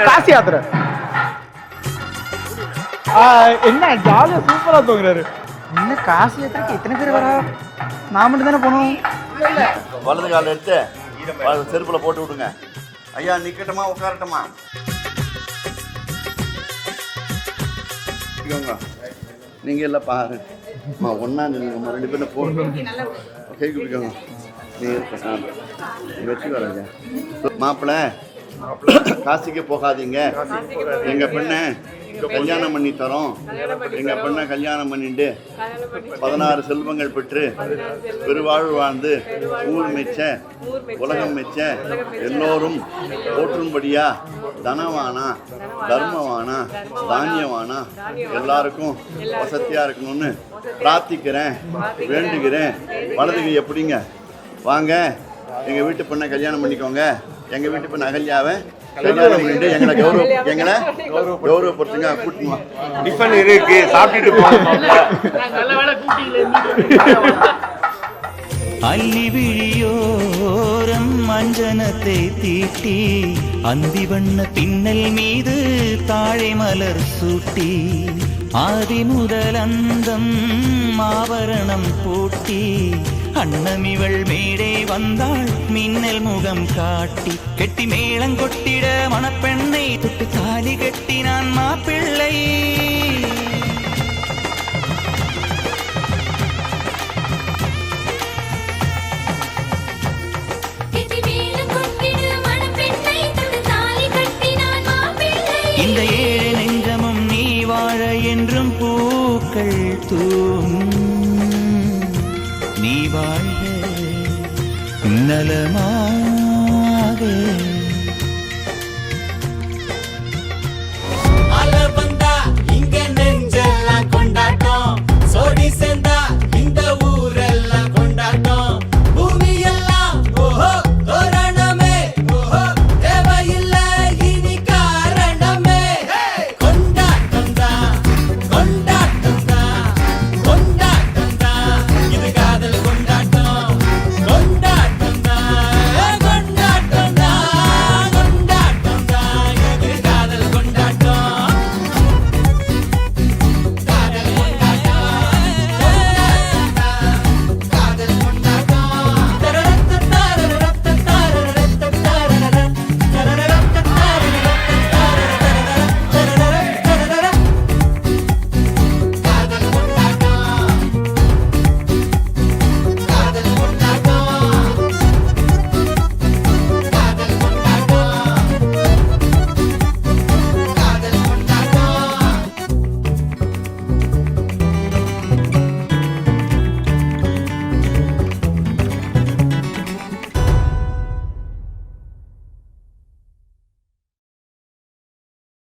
காசி யாத்திரை. என்ன ஜாலியா சூப்பரா தூங்குறாரு. என்ன காசி யாத்திரைக்கு எத்தனை பேர் வரா? நான் மட்டும் தானே போகணும். வலது கால எடுத்து செருப்புல போட்டு விடுங்க. ஐயா நிக்கட்டுமா உட்காரட்டுமா? நீங்க இல்ல பாரு ஒன்னா நில்லுங்கம்மா, 2 பேரும் போடுங்க. கை குடிக்கோங்க. நீ வச்சு வரங்க. மாப்பிள்ளை காசிக்கு போகாதீங்க, எங்க பெண்ணை கல்யாணம் பண்ணி தரோம். எங்க பெண்ணை கல்யாணம் பண்ணிட்டு 16 செல்வங்கள் பெற்று பெருவாழ்வு வாழ்ந்து ஊர் மெச்ச உலகம் மெச்ச எல்லோரும் போற்றும்படியா தனவானா தர்மவானா தானியவானா எல்லாருக்கும் வசதியா இருக்கணும்னு பிரார்த்திக்கிறேன், வேண்டுகிறேன். வலதுகை எப்படிங்க? வாங்க எங்க வீட்டு பெண்ணை கல்யாணம் பண்ணிக்கோங்க. எங்க வீட்டு பெண் அகல்யாவை கல்யாணம் பண்ணிட்டு எங்களை கௌரவப்படுத்துங்க. கூட்டணும் டிஃபன் இருக்கு, சாப்பிட்டுட்டு போகணும். அள்ளி விழியோரம் மஞ்சனத்தை தீட்டி அந்தி வண்ண பின்னல் மீது தாழை மலர் சூட்டி ஆதி முதல் அந்தம் ஆவரணம் பூட்டி அன்னமிவள் மேடை வந்தாள் மின்னல் முகம் காட்டி கெட்டி மேளங்கொட்டிட மணப்பெண்ணை தொட்டு தாலி கட்டினான் மாப்பிள்ளை. இந்த